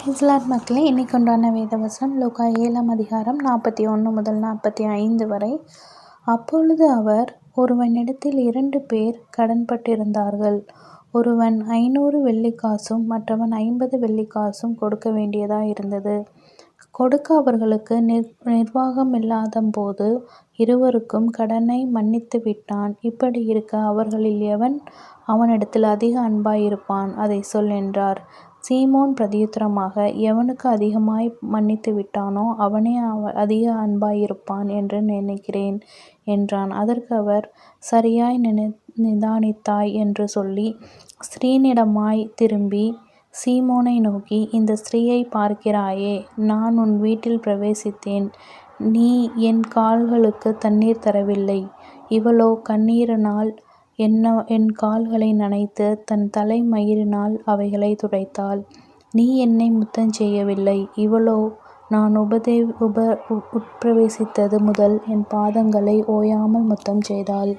Price மக்களே, இன்னைக்கு உண்டான வேதவசனம் லூக்கா 7ஆம் அதிகாரம் 41 முதல் 45 வரை. அப்பொழுது அவர், ஒருவனிடத்தில் 2 பேர் கடன்பட்டிருந்தார்கள். ஒருவன் 500 வெள்ளிக்காசும் மற்றவன் 50 வெள்ளிக்காசும் கொடுக்க வேண்டியதாயிருந்தது. கொடுக்க அவர்களுக்கு நிர்வாகமில்லாதபோது இருவருக்கும் கடனை மன்னித்து விட்டான். இப்படி இருக்க அவர்களில் எவன் அவனிடத்தில் அதிக அன்பாயிருப்பான், அதை சொல் என்றார். சீமோன் பிரதியுத்தரமாக, எவனுக்கு அதிகமாய் மன்னித்து விட்டானோ அவனே அதிக அன்பாயிருப்பான் என்று நினைக்கிறேன் என்றான். அதற்கு அவர், சரியாய் நிதானித்தாய் என்று சொல்லி ஸ்திரீனிடமாய் திரும்பி சீமோனை நோக்கி, இந்த ஸ்திரீயை பார்க்கிறாயே, நான் உன் வீட்டில் பிரவேசித்தேன். நீ என் கால்களுக்கு தண்ணீர் தரவில்லை. இவளோ கண்ணீரினால் என் கால்களை நனைத்து தன் தலைமயிரினால் அவைகளை துடைத்தாள். நீ என்னை முத்தம் செய்யவில்லை. இவளோ நான் உட்பிரவேசித்தது முதல் என் பாதங்களை ஓயாமல் முத்தம் செய்தாள்.